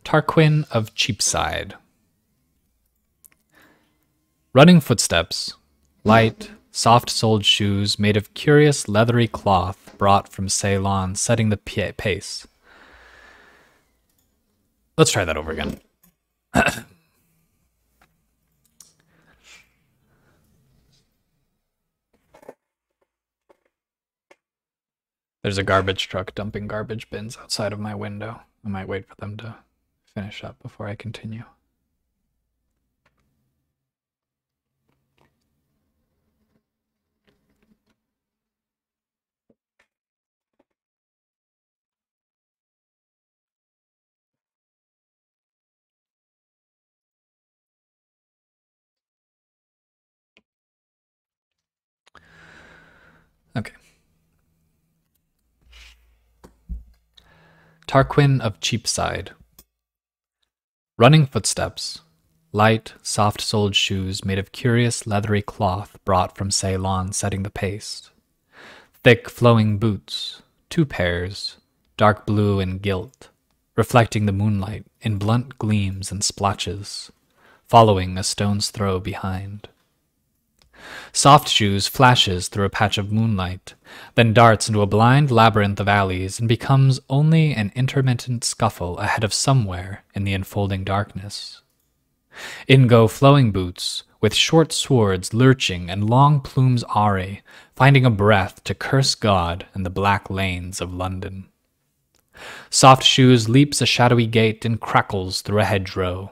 Tarquin of Cheapside. Running footsteps, light, soft-soled shoes made of curious leathery cloth brought from Ceylon, setting the pace. Let's try that over again. There's a garbage truck dumping garbage bins outside of my window. I might wait for them to finish up before I continue. Okay. Tarquin of Cheapside. Running footsteps, light, soft-soled shoes made of curious leathery cloth brought from Ceylon, setting the pace. Thick, flowing boots, 2 pairs, dark blue and gilt, reflecting the moonlight in blunt gleams and splotches, following a stone's throw behind. Soft shoes flashes through a patch of moonlight, then darts into a blind labyrinth of alleys and becomes only an intermittent scuffle ahead of somewhere in the enfolding darkness. In go flowing boots, with short swords lurching and long plumes awry, finding a breath to curse God in the black lanes of London. Soft shoes leaps a shadowy gate and crackles through a hedgerow.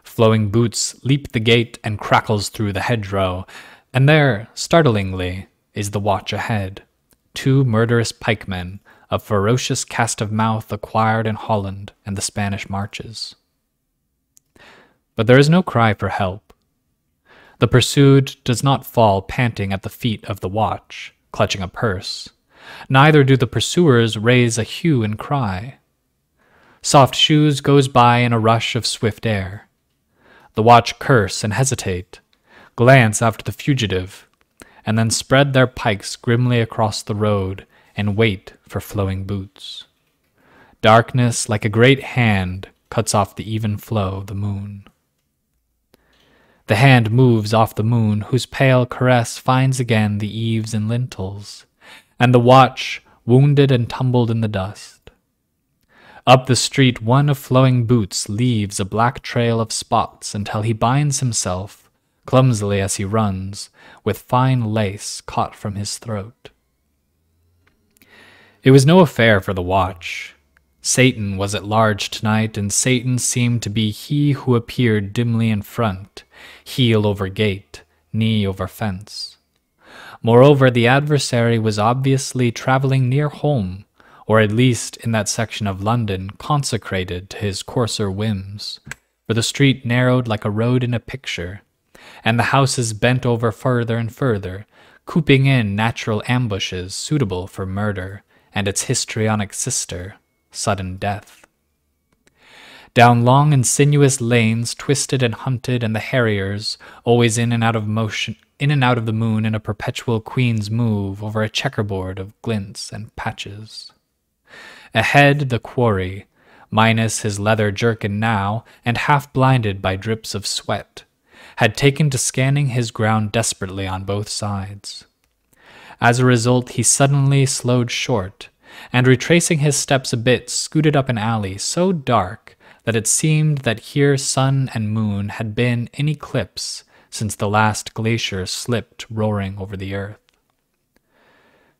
Flowing boots leap the gate and crackles through the hedgerow, and there, startlingly, is the watch ahead. 2 murderous pikemen, of ferocious cast of mouth acquired in Holland and the Spanish marches. But there is no cry for help. The pursued does not fall panting at the feet of the watch, clutching a purse. Neither do the pursuers raise a hue and cry. Soft shoes goes by in a rush of swift air. The watch curse and hesitate, glance after the fugitive, and then spread their pikes grimly across the road and wait for flowing boots. Darkness, like a great hand, cuts off the even flow of the moon. The hand moves off the moon, whose pale caress finds again the eaves and lintels, and the watch, wounded and tumbled in the dust. Up the street one of flowing boots leaves a black trail of spots until he binds himself, clumsily as he runs, with fine lace caught from his throat. It was no affair for the watch. Satan was at large tonight, and Satan seemed to be he who appeared dimly in front, heel over gate, knee over fence. Moreover, the adversary was obviously traveling near home, or at least in that section of London consecrated to his coarser whims, for the street narrowed like a road in a picture, and the houses bent over further and further, cooping in natural ambushes suitable for murder and its histrionic sister, sudden death. Down long and sinuous lanes twisted and hunted, and the harriers, always in and out of motion, in and out of the moon in a perpetual queen's move over a checkerboard of glints and patches. Ahead, the quarry, minus his leather jerkin now, and half blinded by drips of sweat, had taken to scanning his ground desperately on both sides. As a result, he suddenly slowed short, and retracing his steps a bit, scooted up an alley so dark that it seemed that here sun and moon had been in eclipse since the last glacier slipped roaring over the earth.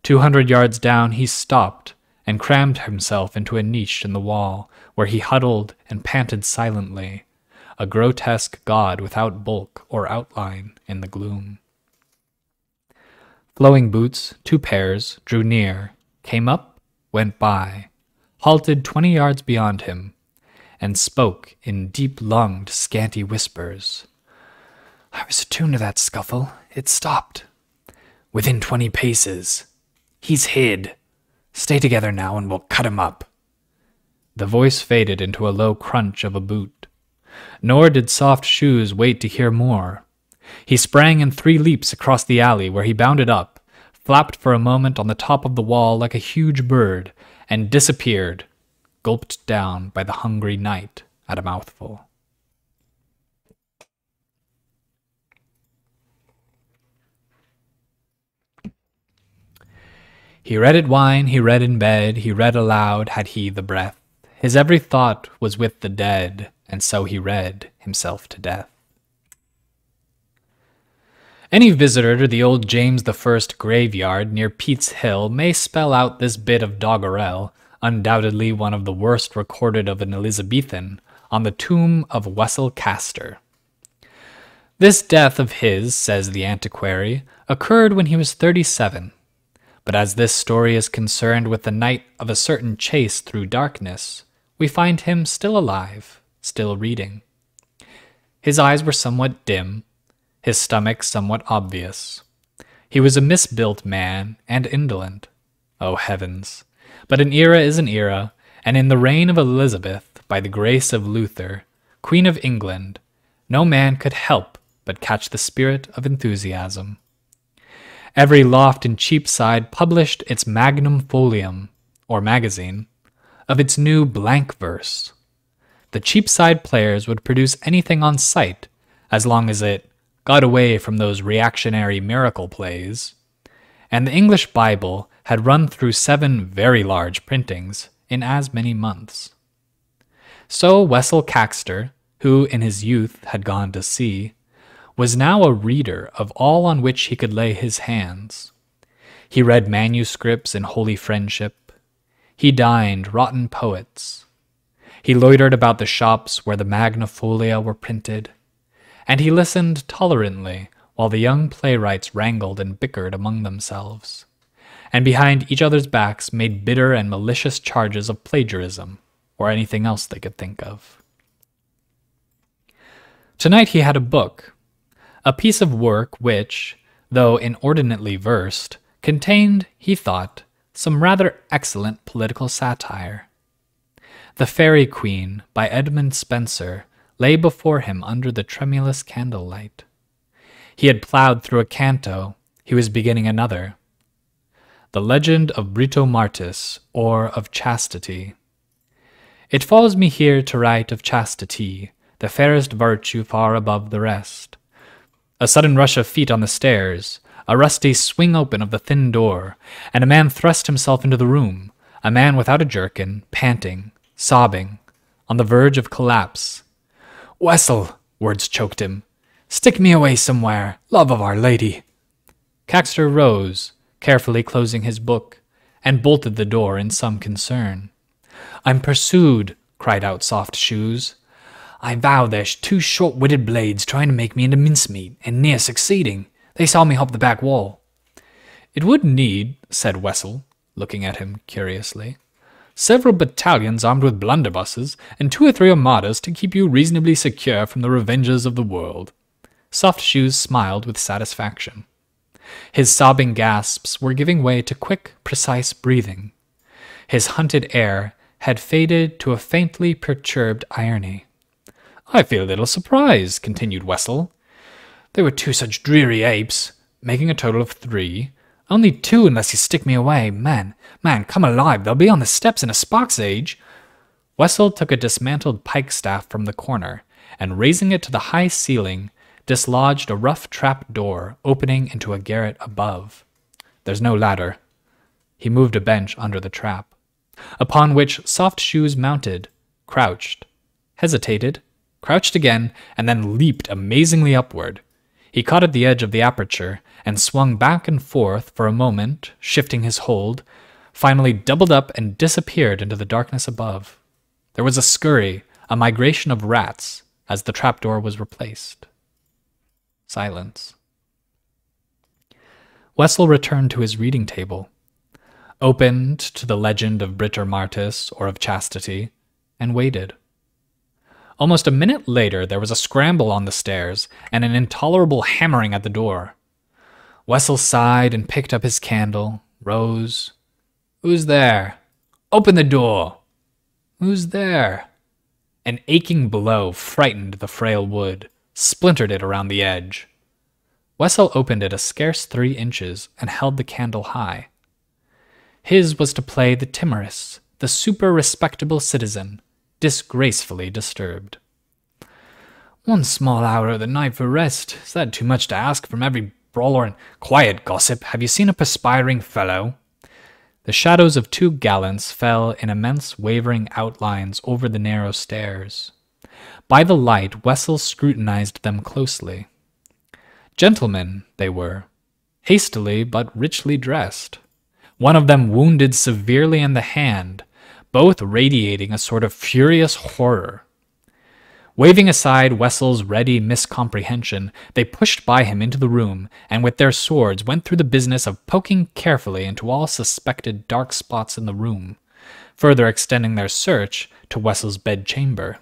200 yards down he stopped, and crammed himself into a niche in the wall, where he huddled and panted silently, a grotesque god without bulk or outline in the gloom. Flowing boots, 2 pairs, drew near, came up, went by, halted 20 yards beyond him, and spoke in deep-lunged, scanty whispers. "I was attuned to that scuffle. It stopped. Within 20 paces. He's hid. Stay together now and we'll cut him up." The voice faded into a low crunch of a boot. Nor did Soft Shoes wait to hear more. He sprang in 3 leaps across the alley, where he bounded up, flapped for a moment on the top of the wall like a huge bird, and disappeared, gulped down by the hungry knight at a mouthful. He read at wine, he read in bed, he read aloud had he the breath. His every thought was with the dead, and so he read himself to death. Any visitor to the old James I graveyard near Pete's Hill may spell out this bit of doggerel, undoubtedly one of the worst recorded of an Elizabethan, on the tomb of Wessel Castor. This death of his, says the antiquary, occurred when he was 37. But as this story is concerned with the night of a certain chase through darkness, we find him still alive, still reading. His eyes were somewhat dim, his stomach somewhat obvious. He was a misbuilt man and indolent. Oh heavens! But an era is an era, and in the reign of Elizabeth, by the grace of Luther, Queen of England, no man could help but catch the spirit of enthusiasm. Every loft in Cheapside published its magnum folium, or magazine, of its new blank verse. The Cheapside players would produce anything on sight, as long as it got away from those reactionary miracle plays, and the English Bible had run through 7 very large printings in as many months. So Wessel Caxter, who in his youth had gone to sea, was now a reader of all on which he could lay his hands. He read manuscripts in holy friendship. He dined rotten poets. He loitered about the shops where the Magna Folia were printed, and he listened tolerantly while the young playwrights wrangled and bickered among themselves, and behind each other's backs made bitter and malicious charges of plagiarism, or anything else they could think of. Tonight he had a book, a piece of work which, though inordinately versed, contained, he thought, some rather excellent political satire. The Fairy Queen, by Edmund Spenser, lay before him under the tremulous candlelight. He had ploughed through a canto, he was beginning another. The Legend of Britomartis, or of Chastity. It falls me here to write of chastity, the fairest virtue far above the rest. A sudden rush of feet on the stairs, a rusty swing open of the thin door, and a man thrust himself into the room, a man without a jerkin, panting, sobbing, on the verge of collapse. "Wessel," words choked him, "stick me away somewhere, love of Our Lady." Caxter rose, carefully closing his book, and bolted the door in some concern. "I'm pursued," cried out Soft Shoes. "I vow there's 2 short-witted blades trying to make me into mincemeat, and near succeeding. They saw me hop the back wall." "It would need," said Wessel, looking at him curiously, "several battalions armed with blunderbusses, and 2 or 3 armadas to keep you reasonably secure from the revengers of the world." Soft Shoes smiled with satisfaction. His sobbing gasps were giving way to quick, precise breathing. His hunted air had faded to a faintly perturbed irony. "I feel a little surprised," continued Wessel. "There were 2 such dreary apes, making a total of 3. Only 2 unless you stick me away. Man, come alive, they'll be on the steps in a spark's age." Wessel took a dismantled pike-staff from the corner, and raising it to the high ceiling, dislodged a rough trap door opening into a garret above. "There's no ladder." He moved a bench under the trap, upon which Soft Shoes mounted, crouched, hesitated, crouched again, and then leaped amazingly upward. He caught at the edge of the aperture and swung back and forth for a moment, shifting his hold, finally doubled up and disappeared into the darkness above. There was a scurry, a migration of rats, as the trapdoor was replaced. Silence. Wessel returned to his reading table, opened to the Legend of Britomartis, or of Chastity, and waited. Almost a minute later, there was a scramble on the stairs and an intolerable hammering at the door. Wessel sighed and picked up his candle, rose. "Who's there?" "Open the door." "Who's there?" An aching blow frightened the frail wood, splintered it around the edge. Wessel opened it a scarce 3 inches and held the candle high. His was to play the timorous, the super-respectable citizen, disgracefully disturbed. 1 small hour of the night for rest. Is that too much to ask from every brawler and— Quiet, gossip. Have you seen a perspiring fellow? The shadows of 2 gallants fell in immense wavering outlines over the narrow stairs. By the light, Wessel scrutinized them closely. Gentlemen, they were, hastily but richly dressed. One of them wounded severely in the hand, both radiating a sort of furious horror. Waving aside Wessel's ready miscomprehension, they pushed by him into the room, and with their swords went through the business of poking carefully into all suspected dark spots in the room, further extending their search to Wessel's bedchamber.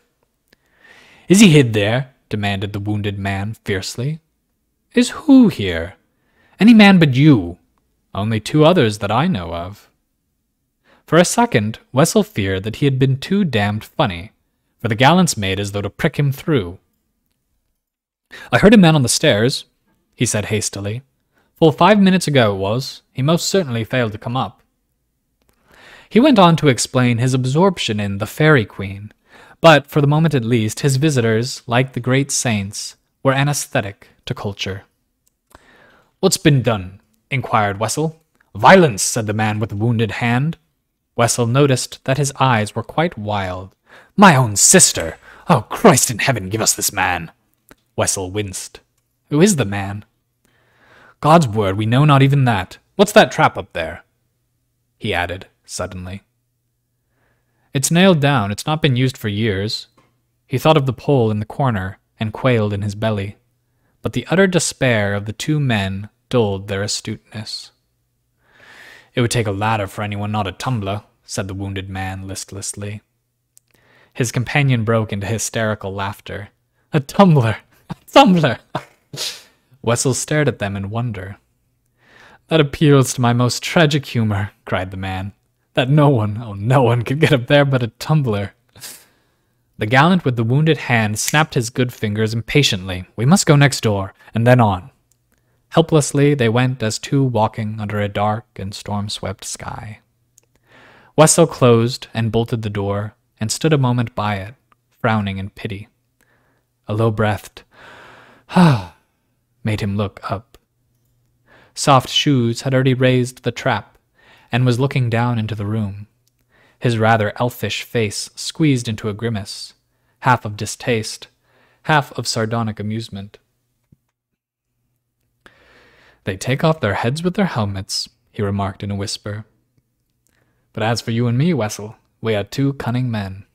"Is he hid there?" demanded the wounded man fiercely. "Is who here?" "Any man but you." "Only 2 others that I know of." For a second, Wessel feared that he had been too damned funny, for the gallants made as though to prick him through. "I heard a man on the stairs," he said hastily. "Full 5 minutes ago it was. He most certainly failed to come up." He went on to explain his absorption in the Fairy Queen, but for the moment at least, his visitors, like the great saints, were anesthetic to culture. "What's been done?" inquired Wessel. "Violence," said the man with the wounded hand. Wessel noticed that his eyes were quite wild. "My own sister! Oh, Christ in heaven, give us this man!" Wessel winced. "Who is the man?" "God's word, we know not even that. What's that trap up there?" he added suddenly. "It's nailed down. It's not been used for years." He thought of the pole in the corner and quailed in his belly, but the utter despair of the 2 men dulled their astuteness. "It would take a ladder for anyone, not a tumbler," said the wounded man listlessly. His companion broke into hysterical laughter. "A tumbler! A tumbler!" Wessel stared at them in wonder. "That appeals to my most tragic humor," cried the man. "That no one could get up there but a tumbler." The gallant with the wounded hand snapped his good fingers impatiently. "We must go next door, and then on." Helplessly they went as 2 walking under a dark and storm-swept sky. Wessel closed and bolted the door, and stood a moment by it, frowning in pity. A low-breathed "Ah!" made him look up. Soft Shoes had already raised the trap, and was looking down into the room, his rather elfish face squeezed into a grimace, half of distaste, half of sardonic amusement. "They take off their heads with their helmets," he remarked in a whisper. "But as for you and me, Wessel, we are 2 cunning men."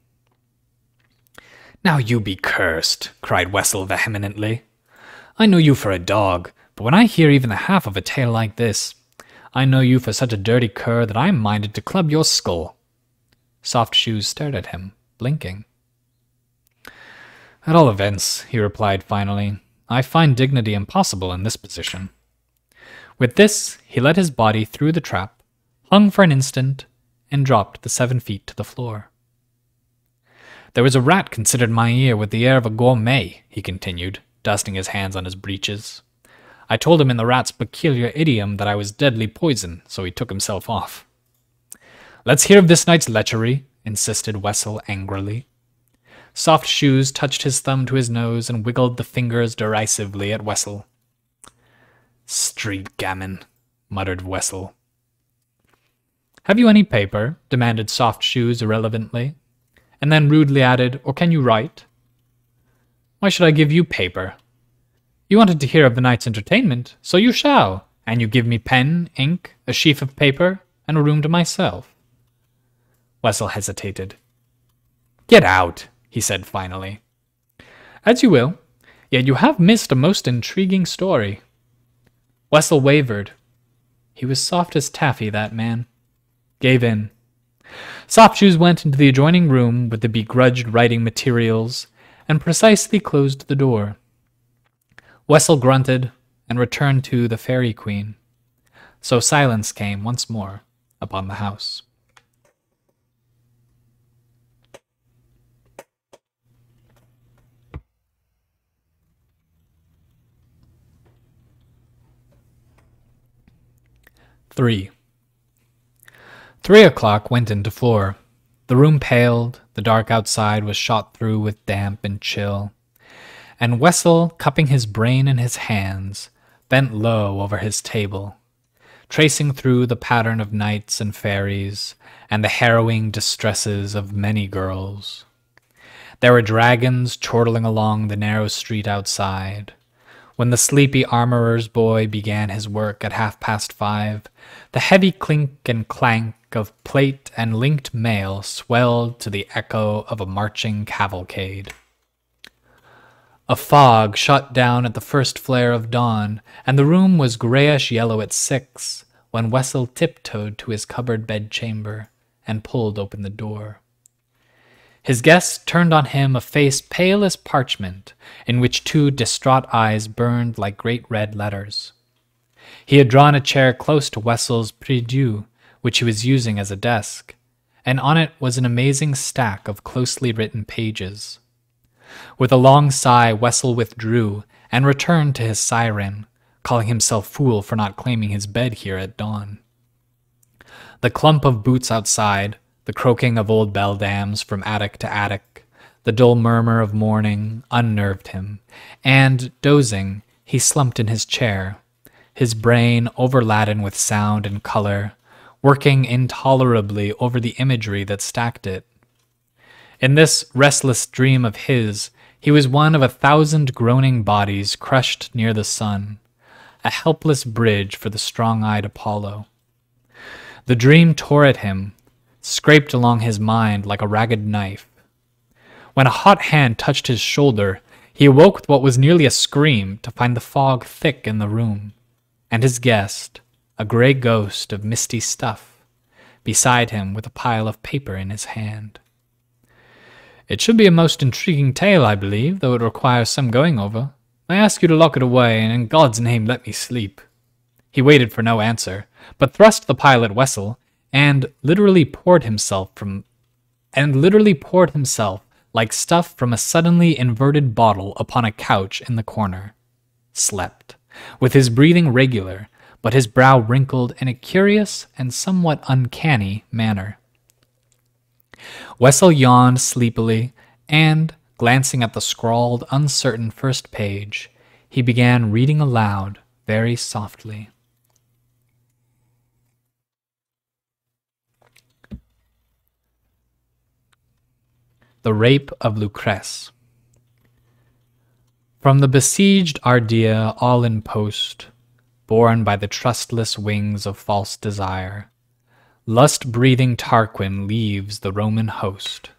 "Now you be cursed," cried Wessel vehemently. "I know you for a dog, but when I hear even the half of a tale like this, I know you for such a dirty cur that I am minded to club your skull." Soft Shoes stared at him, blinking. "At all events," he replied finally, "I find dignity impossible in this position." With this, he let his body through the trap, hung for an instant, and dropped the 7 feet to the floor. "There was a rat considered my ear with the air of a gourmet," he continued, dusting his hands on his breeches. "I told him in the rat's peculiar idiom that I was deadly poison, so he took himself off." "Let's hear of this night's lechery," insisted Wessel angrily. Soft Shoes touched his thumb to his nose and wiggled the fingers derisively at Wessel. "Street gammon," muttered Wessel. "Have you any paper?" demanded Soft Shoes irrelevantly, and then rudely added, "Or can you write?" "Why should I give you paper?" "You wanted to hear of the night's entertainment, so you shall, and you give me pen, ink, a sheaf of paper, and a room to myself." Wessel hesitated. "Get out," he said finally. "As you will, yet you have missed a most intriguing story." Wessel wavered. He was soft as taffy, that man. Gave in. Soft Shoes went into the adjoining room with the begrudged writing materials and precisely closed the door. Wessel grunted and returned to the Fairy Queen. So silence came once more upon the house. Three o'clock went into 4. The room paled, the dark outside was shot through with damp and chill, and Wessel, cupping his brain in his hands, bent low over his table, tracing through the pattern of knights and fairies and the harrowing distresses of many girls. There were dragons chortling along the narrow street outside. When the sleepy armorer's boy began his work at 5:30, the heavy clink and clank of plate and linked mail swelled to the echo of a marching cavalcade. A fog shut down at the first flare of dawn, and the room was grayish-yellow at 6 when Wessel tiptoed to his cupboard bedchamber and pulled open the door. His guest turned on him a face pale as parchment, in which 2 distraught eyes burned like great red letters. He had drawn a chair close to Wessel's prie-dieu, which he was using as a desk, and on it was an amazing stack of closely written pages. With a long sigh, Wessel withdrew and returned to his siren, calling himself fool for not claiming his bed here at dawn. The clump of boots outside, the croaking of old beldams from attic to attic, the dull murmur of morning unnerved him, and, dozing, he slumped in his chair, his brain overladen with sound and color, working intolerably over the imagery that stacked it. In this restless dream of his, he was one of 1,000 groaning bodies crushed near the sun, a helpless bridge for the strong-eyed Apollo. The dream tore at him, scraped along his mind like a ragged knife. When a hot hand touched his shoulder, he awoke with what was nearly a scream to find the fog thick in the room, and his guest, a grey ghost of misty stuff, beside him with a pile of paper in his hand. "It should be a most intriguing tale, I believe, though it requires some going over. I ask you to lock it away, and in God's name let me sleep." He waited for no answer, but thrust the pile at Wessel, and literally poured himself like stuff from a suddenly inverted bottle upon a couch in the corner. Slept, with his breathing regular, but his brow wrinkled in a curious and somewhat uncanny manner. Wessel yawned sleepily, and, glancing at the scrawled, uncertain first page, he began reading aloud very softly. The Rape of Lucrece. From the besieged Ardea all in post, borne by the trustless wings of false desire, lust-breathing Tarquin leaves the Roman host.